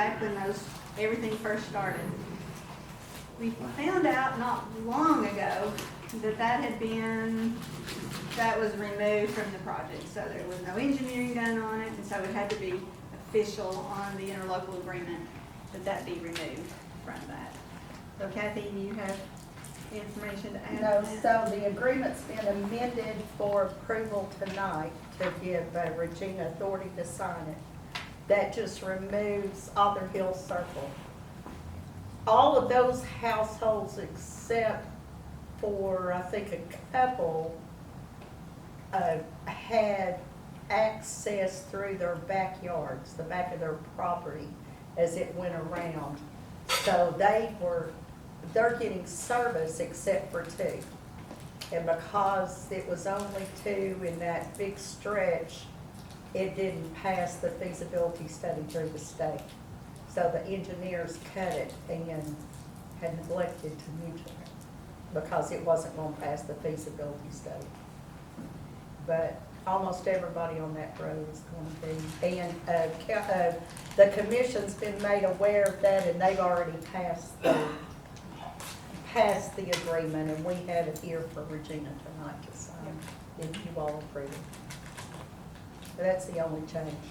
back when everything first started. We found out not long ago that was removed from the project. So there was no engineering done on it, and so it had to be official on the interlocal agreement that be removed from that. So Kathy, you have information to add No, on that? so the agreement's been amended for approval tonight to give Regina authority to sign it. That just removes Other Hill Circle. All of those households except for, I think, a couple, had access through their backyards, the back of their property, as it went around. So they're getting service except for two. And because it was only two in that big stretch, it didn't pass the feasibility study through the state. So the engineers cut it and had neglected to mention it because it wasn't going to pass the feasibility study. But almost everybody on that road is going to be. And the commission's been made aware of that, and they've already passed the agreement, and we have it here for Regina tonight to sign, if you all approve it. But that's the only change.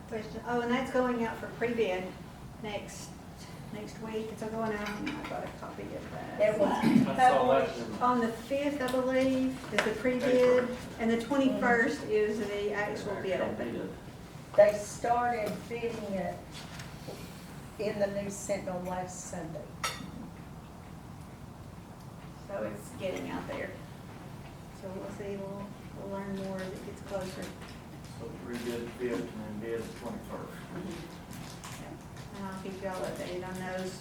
Question. Oh, and that's going out for pre-bid next week. It's going out. I've got a copy of that. It was, I saw that. On the 5th, I believe, is the pre-bid, and the 21st is the actual bid open. they started bidding it in the News Sentinel last Sunday. So it's getting out there. So we'll see, we'll learn more as it gets closer. So pre-bid 5th and then bid 21st. And I'll keep y'all updated on those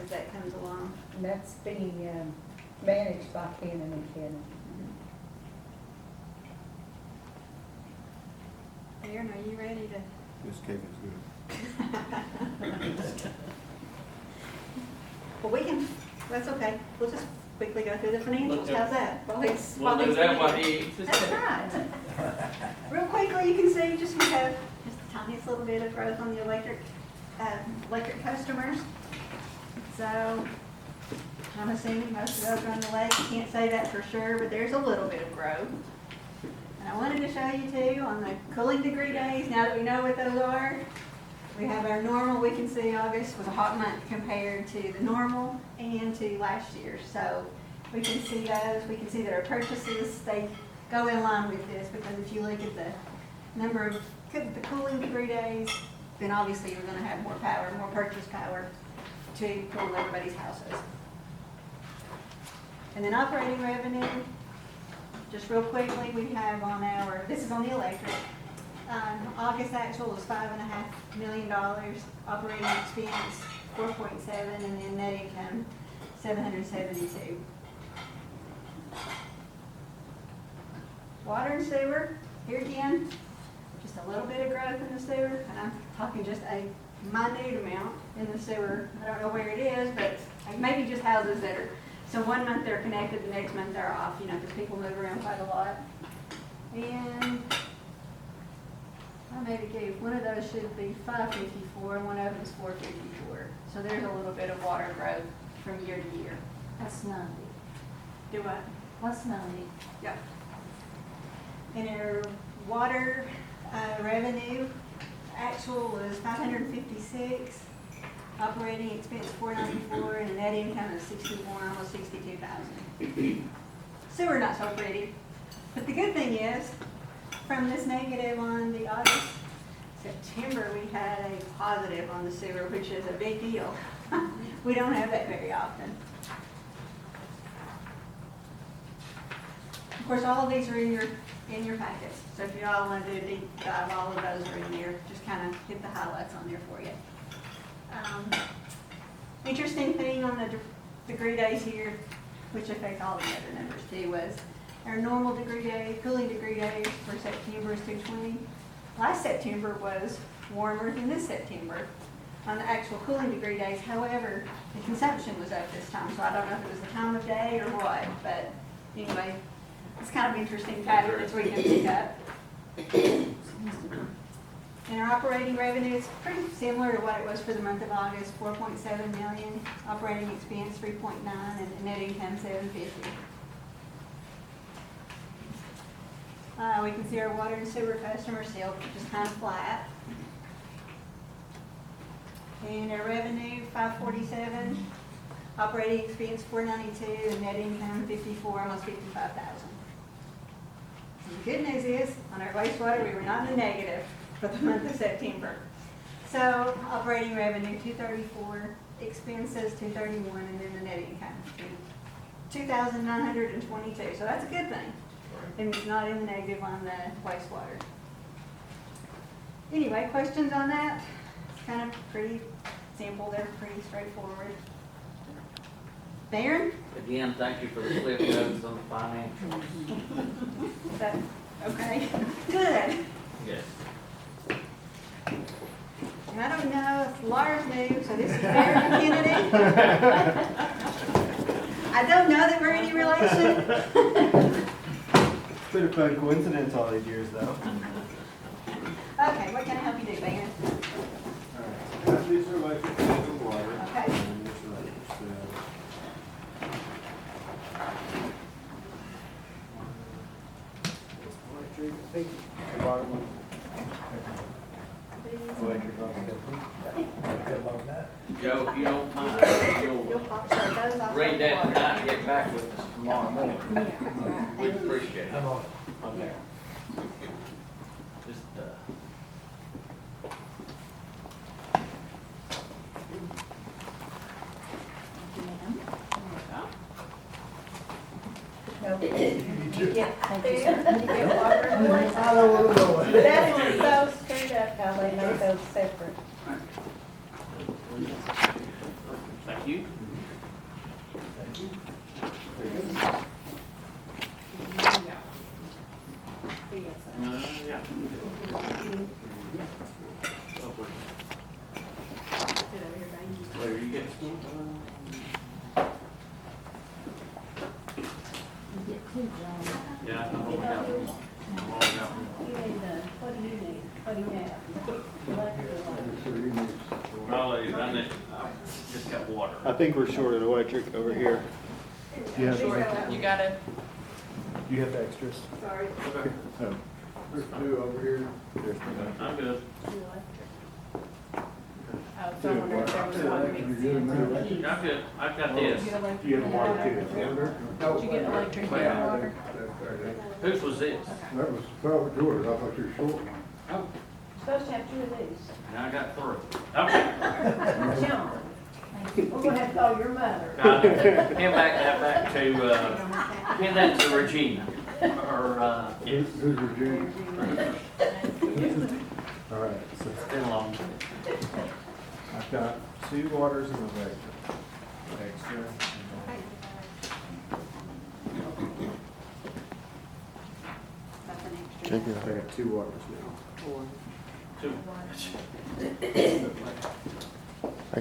as that comes along. And that's being managed by Cannon and Cannon. Aaron, are you ready to? This cake is good. Well, we can, that's okay. We'll just quickly go through the financials. How's that? We'll do that while he eats his That's cake. right. Real quickly, you can see just we have just the tiniest little bit of growth on the electric customers. So I'm assuming most of those are on the lake. Can't say that for sure, but there's a little bit of growth. And I wanted to show you too on the cooling degree days, now that we know what those are. We have our normal, we can see August was a hot month compared to the normal and to last year. So we can see those, we can see that our purchases, they go in line with this, because if you look at the number of the cooling degree days, then obviously you're gonna have more power, more purchase power to cool everybody's houses. And then operating revenue, just real quickly, we have on our, this is on the electric, August actual was $5.5 million, operating expense 4.7, and then net income 772. Water and sewer, here again, just a little bit of growth in the sewer, and I'm talking just a minute amount in the sewer. I don't know where it is, but maybe just houses that are, so one month they're connected, the next month they're off, you know, because people move around quite a lot. And I maybe gave, one of those should be 554 and one of them is 454. So there's a little bit of water growth from year to year. That's 90. Do what? That's 90. Yeah. And our water revenue actual was 556, operating expense 494, and a net income of 61, almost 62,000. Sewer not so pretty, but the good thing is, from this negative on the August, September, we had a positive on the sewer, which is a big deal. We don't have that very often. Of course, all of these are in your packets, so if you all want to do a deep dive, all of those are in there. Just kind of hit the highlights on there for you. Interesting thing on the degree days here, which affect all the other numbers too, was our normal degree day, cooling degree days for September is 220. Last September was warmer than this September on the actual cooling degree days. However, the consumption was up this time, so I don't know if it was the time of day or what, but anyway, it's kind of interesting patterns we can pick up. And our operating revenue is pretty similar to what it was for the month of August, 4.7 million, operating expense 3.9, and the net income 750. We can see our water and sewer customers still just kind of flat. And our revenue 547, operating expense 492, and net income 54, almost 55,000. The good news is, on our wastewater, we were not in the negative for the month of September. So operating revenue 234, expenses 231, and then the net income 2,922. So that's a good thing. And it's not in the negative on the wastewater. Anyway, questions on that? It's kind of pretty simple. They're pretty straightforward. Darren? Again, thank you for the cliff notes on the financials. Is that okay? Good. Yes. And I don't know if Laura's new, so this is Darren Kennedy. I don't know that we're any relation. Been a fun coincidence all these years, though. Okay, what can I help you do, Darren? Alright, these are electric and water. Okay. And this is electric, electric, I think the bottom one. Electric, Joe, if you don't mind, You'll you'll pop those off. read that tonight and get back with us tomorrow morning. Yeah. We'd appreciate it. Okay. Just, No. Yeah. I don't want to know it. That is so screwed up how they make those separate. thank you. Yeah. Where you get Yeah, I know we got one. I've already got one. What do you need? What do you have? I just got water. I think we're short of electric over here. Yeah. You got it. You have the extras? Sorry. Okay. Oh. There's two over here. There's I'm good. So I wonder if there was one mixed in. I'm good. I've got this. You have water too. Did you get electric and water? Whose was this? That was probably yours, I thought you were short. Oh. Supposed to have two of these. And I got 3. Okay. John, we're gonna have to call your mother. Hand that to Regina. Or, yes. Who's Virginia? All right, so It's been long. I've got 2 waters and a vector. Extra. That's an extra. I got 2 waters now. 2. I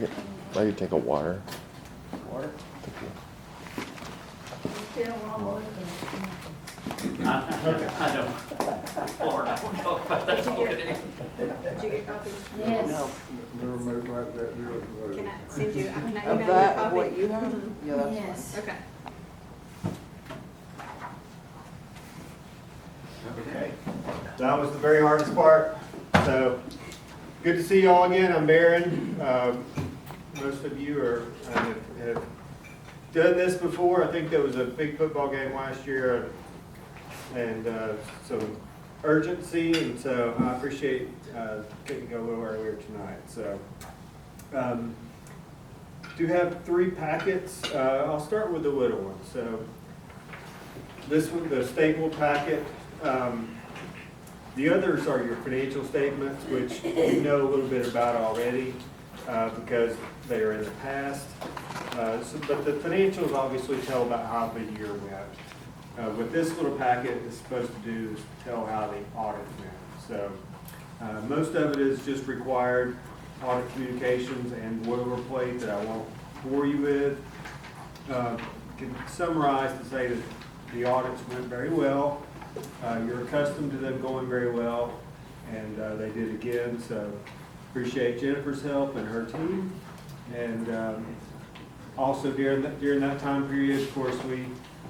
could take a water. water. I don't. Lord, I don't know about that. Did you get copies? Yes. Never made like that, do Can it. I send you, can I Of email you a that, copy? of what you have? Mhm. Yeah, that's Yes. Okay. Okay. That was the very hardest part. So, good to see you all again. I'm Barron. Most of you have done this before. I think there was a big football game last year and some urgency, and so I appreciate getting to go a little earlier tonight. So, do have 3 packets. I'll start with the little one. So, this one, the stapled packet. The others are your financial statements, which you know a little bit about already because they are in the past. But the financials obviously tell about how the year went. What this little packet is supposed to do is tell how the audit went. So most of it is just required audit communications and boilerplate that I won't bore you with. Can summarize to say that the audits went very well. You're accustomed to them going very well, and they did again, so appreciate Jennifer's help and her team. And also during that time period, of course,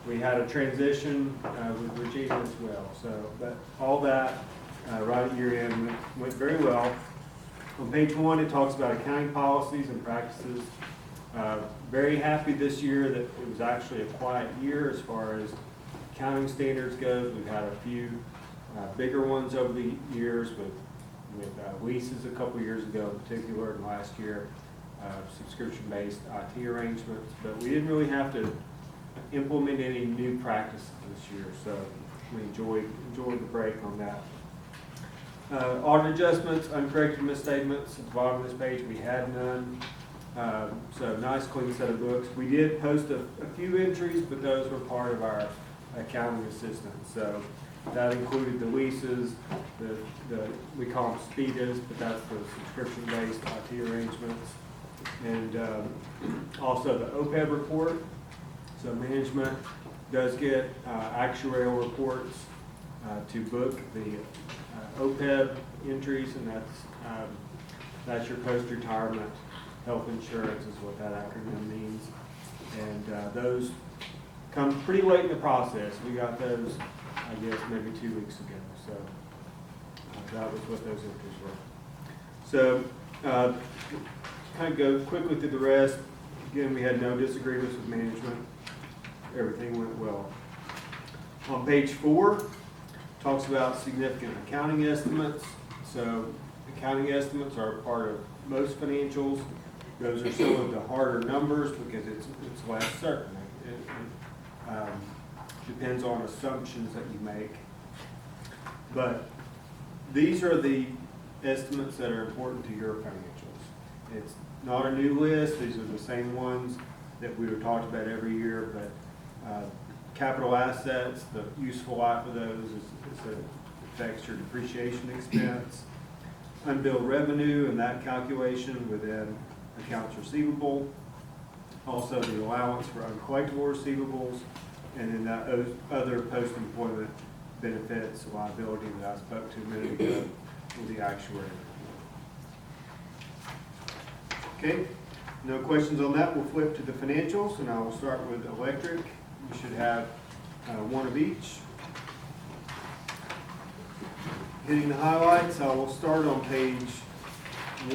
we had a transition with Regina as well. So all that right at year end went very well. On page 1, it talks about accounting policies and practices. Very happy this year that it was actually a quiet year as far as accounting standards goes. We've had a few bigger ones over the years with leases a couple years ago in particular, and last year subscription-based IT arrangements. But we didn't really have to implement any new practices this year, so we enjoyed the break on that. Audit adjustments, uncorrected misstatements, at the bottom of this page, we had none. So nice clean set of books. We did post a few entries, but those were part of our accounting assistant. So that included the leases, we call them SPIDAs, but that's the subscription-based IT arrangements. And also the OPEB report. So management does get actuarial reports to book the OPEB entries, and that's your post-retirement health insurance is what that acronym means. And those come pretty late in the process. We got those, I guess, maybe 2 weeks ago. So that was what those entries were. So kind of go quickly through the rest. Again, we had no disagreements with management. Everything went well. On page 4, talks about significant accounting estimates. So accounting estimates are a part of most financials. Those are some of the harder numbers because it's less certain. It depends on assumptions that you make. But these are the estimates that are important to your financials. It's not a new list. These are the same ones that we were talked about every year, but capital assets, the useful life of those affects your depreciation expense. Unbilled revenue and that calculation within accounts receivable. Also the allowance for uncollectible receivables, and then that other post-employment benefits liability that I spoke to a minute ago with the actuary. Okay, no questions on that. We'll flip to the financials, and I will start with electric. You should have one of each. Hitting the highlights, I will start on page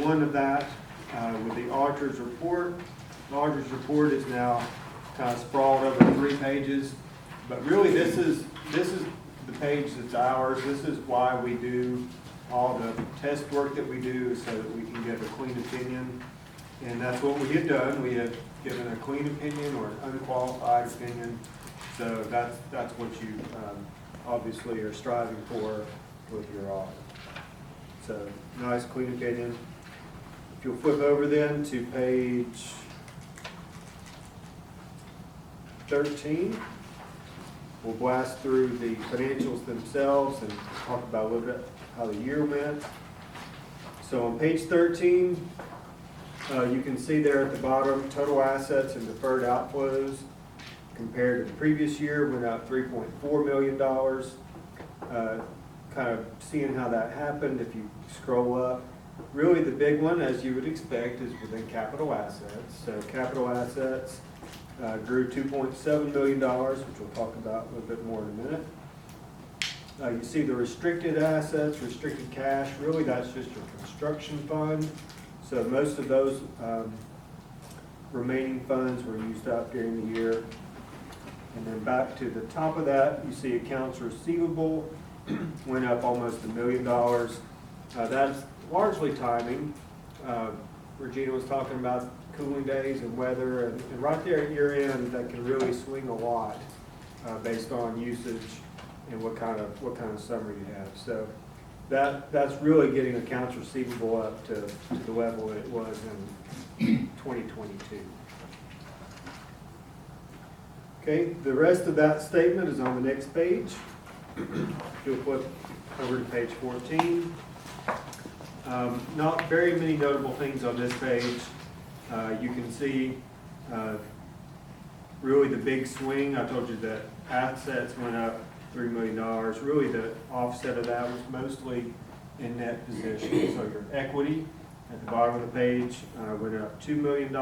1 of that with the auditor's report. The auditor's report is now kind of sprawled over 3 pages, but really this is the page that's ours. This is why we do all the test work that we do, so that we can get a clean opinion. And that's what we have done. We have given a clean opinion or an unqualified opinion. So that's what you obviously are striving for with your audit. So nice clean opinion. If you'll flip over then to page 13, we'll blast through the financials themselves and talk about a little bit how the year went. So on page 13, you can see there at the bottom, total assets and deferred outflows compared to the previous year went up $3.4 million. Kind of seeing how that happened, if you scroll up, really the big one, as you would expect, is within capital assets. So capital assets grew $2.7 million, which we'll talk about a little bit more in a minute. You see the restricted assets, restricted cash, really that's just your construction fund. So most of those remaining funds were used up during the year. And then back to the top of that, you see accounts receivable went up almost $1 million. That's largely timing. Regina was talking about cooling days and weather, and right there at year end, that can really swing a lot based on usage and what kind of summer you have. So that's really getting accounts receivable up to the level it was in 2022. Okay, the rest of that statement is on the next page. You'll flip over to page 14. Not very many notable things on this page. You can see really the big swing. I told you that assets went up $3 million. Really the offset of that was mostly in net position. So your equity at the bottom of the page went up $2 million.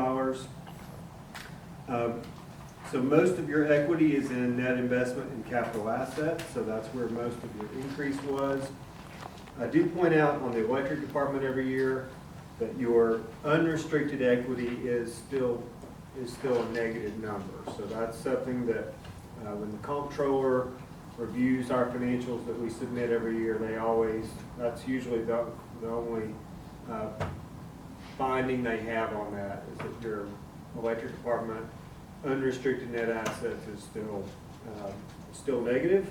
So most of your equity is in net investment in capital assets, so that's where most of your increase was. I do point out on the electric department every year that your unrestricted equity is still a negative number. So that's something that when the comptroller reviews our financials that we submit every year, that's usually the only finding they have on that, is that your electric department unrestricted net assets is still negative.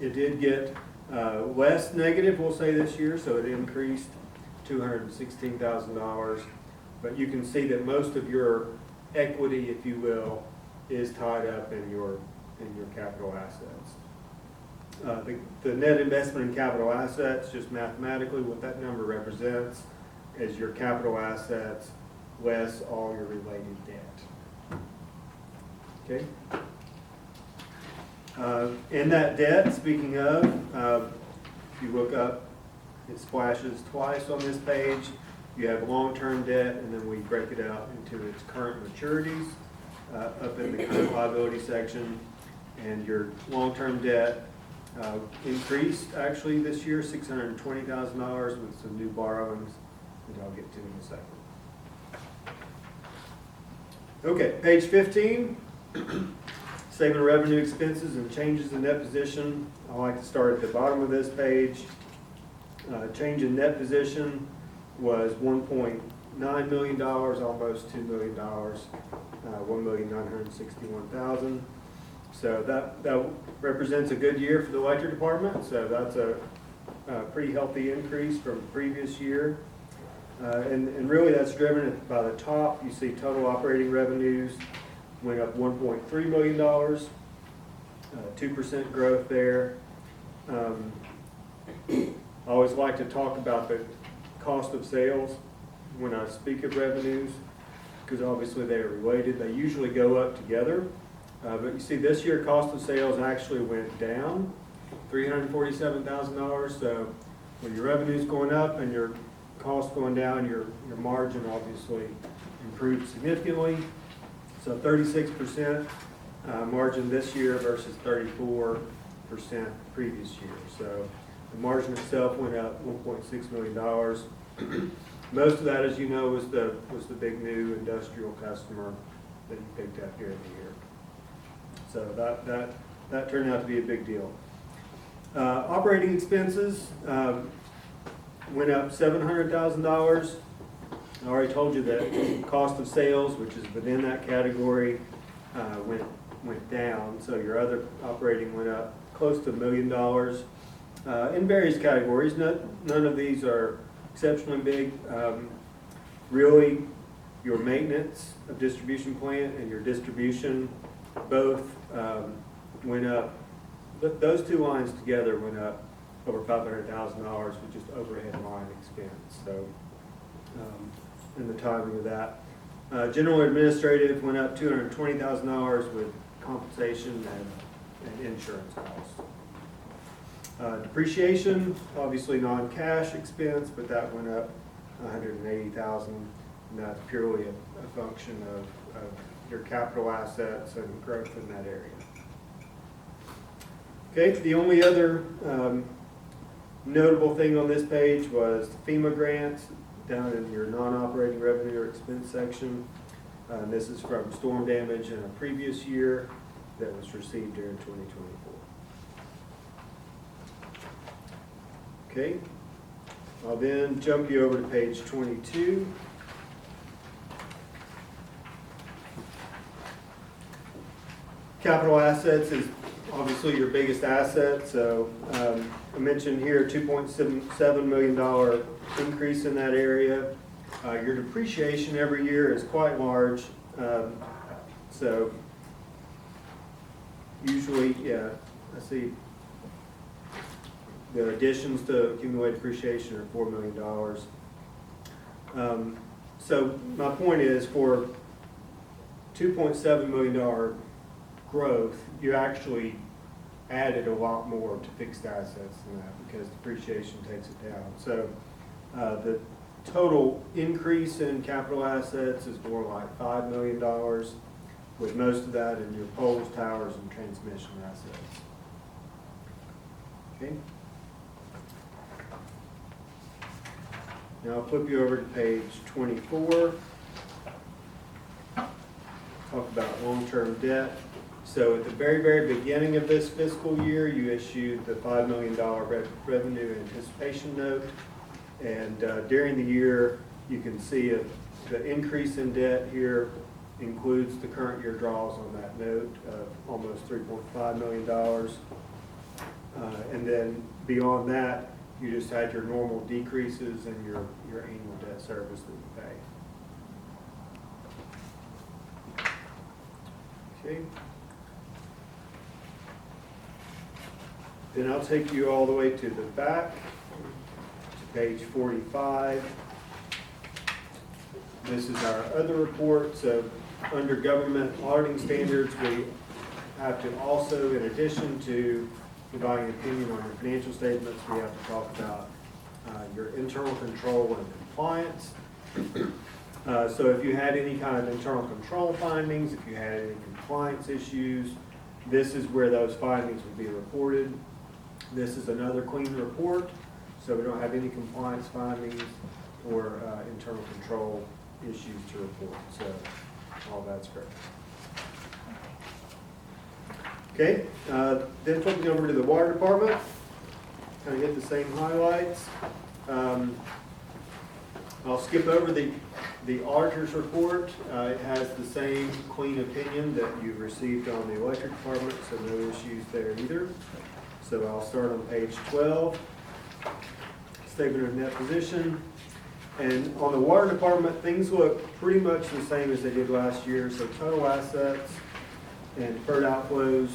It did get less negative, we'll say, this year, so it increased $216,000. But you can see that most of your equity, if you will, is tied up in your capital assets. The net investment in capital assets, just mathematically, what that number represents is your capital assets less all your related debt. Okay? In that debt, speaking of, if you look up, it splashes twice on this page. You have long-term debt, and then we break it out into its current maturities up in the current liability section. And your long-term debt increased actually this year, $620,000 with some new borrowings that I'll get to in a second. Okay, page 15, statement of revenue, expenses, and changes in net position. I like to start at the bottom of this page. Change in net position was $1.9 million, almost $2 million, $1,961,000. So that represents a good year for the electric department. So that's a pretty healthy increase from the previous year. And really that's driven by the top. You see total operating revenues went up $1.3 million, 2% growth there. I always like to talk about the cost of sales when I speak of revenues, because obviously they are related. They usually go up together. But you see this year cost of sales actually went down $347,000. So when your revenue's going up and your cost going down, your margin obviously improved significantly. So 36% margin this year versus 34% previous year. So the margin itself went up $1.6 million. Most of that, as you know, was the big new industrial customer that you picked up here in the year. So that turned out to be a big deal. Operating expenses went up $700,000. I already told you that cost of sales, which is within that category, went down. So your other operating went up close to $1 million in various categories. None of these are exceptionally big. Really, your maintenance of distribution plant and your distribution both went up. Those two lines together went up over $500,000 with just overhead line expense. So, and the timing of that. General administrative went up $220,000 with compensation and insurance costs. Depreciation, obviously non-cash expense, but that went up $180,000, and that's purely a function of your capital assets and growth in that area. Okay, the only other notable thing on this page was FEMA grants down in your non-operating revenue or expense section. This is from storm damage in a previous year that was received during 2024. Okay, I'll then jump you over to page 22. Capital assets is obviously your biggest asset. So I mentioned here $2.7 million increase in that area. Your depreciation every year is quite large. So usually, yeah, I see the additions to accumulated depreciation are $4 million. So my point is, for $2.7 million growth, you actually added a lot more to fixed assets than that because depreciation takes it down. So the total increase in capital assets is more like $5 million, with most of that in your poles, towers, and transmission assets. Okay. Now I'll flip you over to page 24. Talk about long-term debt. So at the very, very beginning of this fiscal year, you issued the $5 million revenue anticipation note. And during the year, you can see the increase in debt here includes the current year draws on that note of almost $3.5 million. And then beyond that, you just had your normal decreases in your annual debt service that you pay. Okay. Then I'll take you all the way to the back, to page 45. This is our other report. So under government auditing standards, we have to also, in addition to providing an opinion on your financial statements, we have to talk about your internal control and compliance. So if you had any kind of internal control findings, if you had any compliance issues, this is where those findings would be reported. This is another clean report, so we don't have any compliance findings or internal control issues to report. So all that's great. Okay, then flipping over to the water department, kind of get the same highlights. I'll skip over the auditor's report. It has the same clean opinion that you received on the electric department, so no issues there either. So I'll start on page 12, statement of net position. And on the water department, things look pretty much the same as they did last year. So total assets and deferred outflows,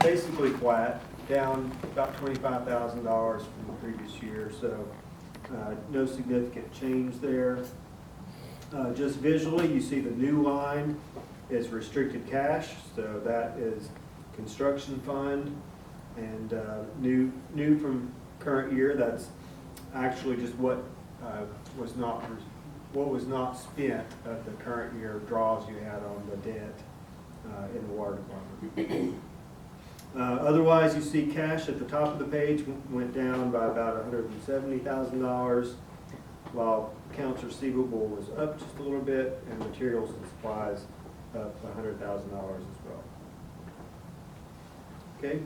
basically flat, down about $25,000 from the previous year. So no significant change there. Just visually, you see the new line is restricted cash. So that is construction fund. And new from current year, that's actually just what was not spent of the current year draws you had on the debt in the water department. Otherwise, you see cash at the top of the page went down by about $170,000, while accounts receivable was up just a little bit, and materials and supplies up $100,000 as well. Okay.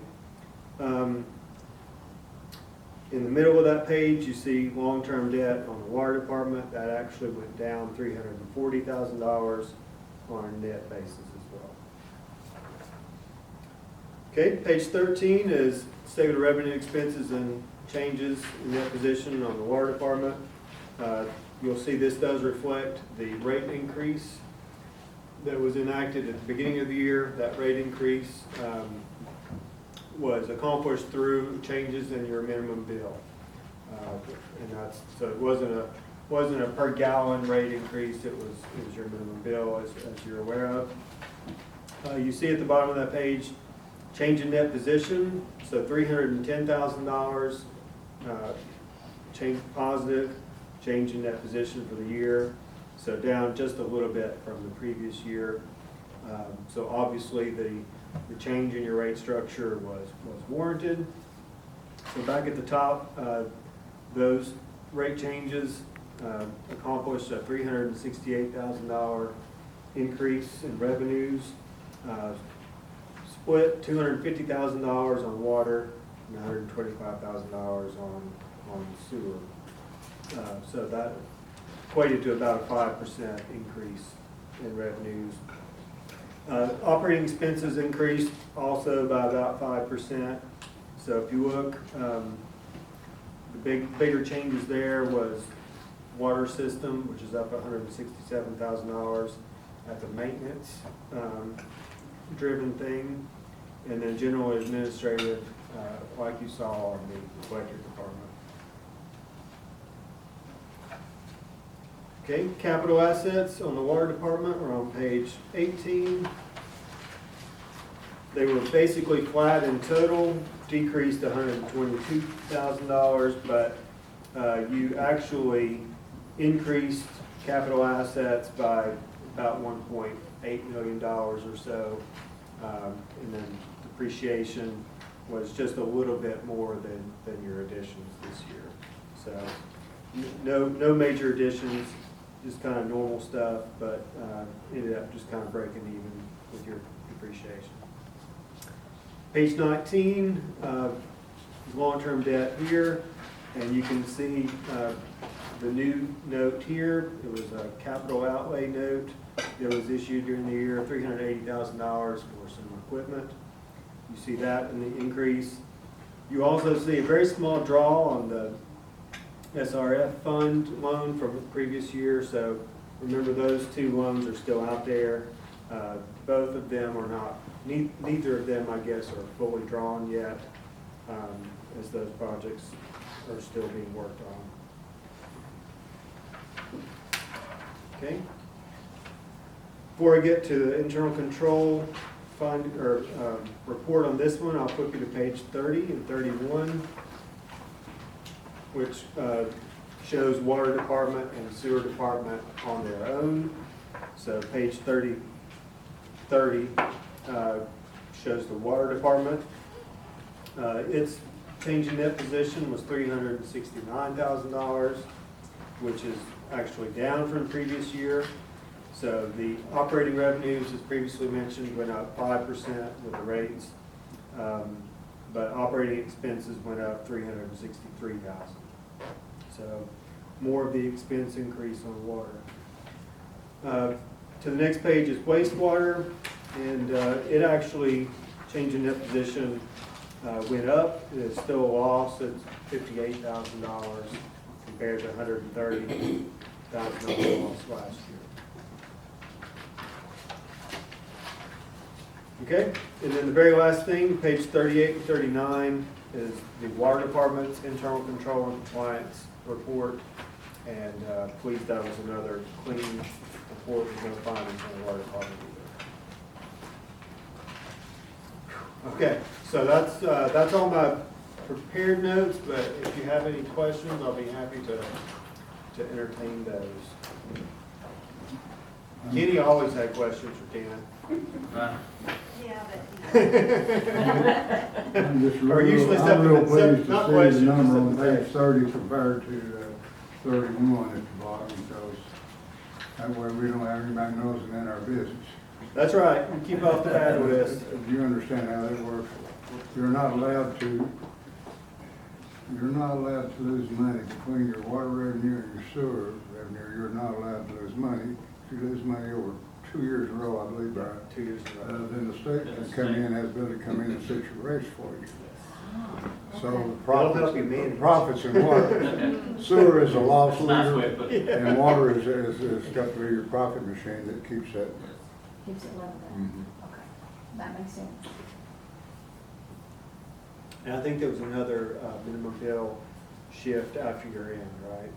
In the middle of that page, you see long-term debt on the water department. That actually went down $340,000 on a net basis as well. Okay, page 13 is statement of revenue, expenses, and changes in net position on the water department. You'll see this does reflect the rate increase that was enacted at the beginning of the year. That rate increase was accomplished through changes in your minimum bill, and that's so it wasn't a per gallon rate increase. It was your minimum bill, as you're aware of. You see at the bottom of that page, change in net position. So $310,000 change positive, change in net position for the year. So down just a little bit from the previous year. So obviously the change in your rate structure was warranted. So back at the top, those rate changes accomplished a $368,000 increase in revenues, split $250,000 on water and $125,000 on sewer. So that equated to about a 5% increase in revenues. Operating expenses increased also by about 5%. So if you look, the bigger changes there was water system, which is up $167,000. That's a maintenance driven thing. And then general administrative, like you saw on the electric department. Okay, capital assets on the water department are on page 18. They were basically flat in total, decreased $122,000, but you actually increased capital assets by about $1.8 million or so. And then depreciation was just a little bit more than your additions this year. So no major additions, just kind of normal stuff, but ended up just kind of breaking even with your depreciation. Page 19, long-term debt here, and you can see the new note here. It was a capital outlay note that was issued during the year, $380,000 for some equipment. You see that in the increase. You also see a very small draw on the SRF fund loan from the previous year, so remember those two loans are still out there. Both of them are not, neither of them, I guess, are fully drawn yet, as those projects are still being worked on. Okay. Before I get to the internal control fund or report on this one, I'll flip you to page 30 and 31, which shows water department and sewer department on their own. So page 30 shows the water department. Its change in net position was $369,000, which is actually down from the previous year. So the operating revenues, as previously mentioned, went up 5% with the rates, but operating expenses went up $363,000. So more of the expense increase on water. To the next page is wastewater, and it actually, change in net position, went up. It's still a loss. It's $58,000 compared to $130,000 loss last year. Okay, and then the very last thing, page 38 and 39, is the water department's internal control and compliance report. And please, that was another clean report. There's no findings from the water department either. Okay, so that's all my prepared notes, but if you have any questions, I'll be happy to entertain those. Kenny always had questions for Tina. Yeah, but. I'm just Or usually real, I'm real pleased not to see questions, the number on just page the 30 compared to 31 at the bottom, because that way we don't have anybody nosing in our business. That's right, you keep off the bad list. You understand how that works? You're not allowed to lose money between your water revenue and your sewer revenue. You're not allowed to lose money. If you lose money over 2 years in a row, I believe, right? 2 years in a row. Then the state can come in, has ability to come in and set your rates for you. So the It'll help you manage. profits in water, sewer is a loss Nice way to leader, put it. and water is got to be your profit machine that keeps that. Keeps it level then? Mhm. Okay, that makes sense. And I think there was another minimum bill shift after your end, right?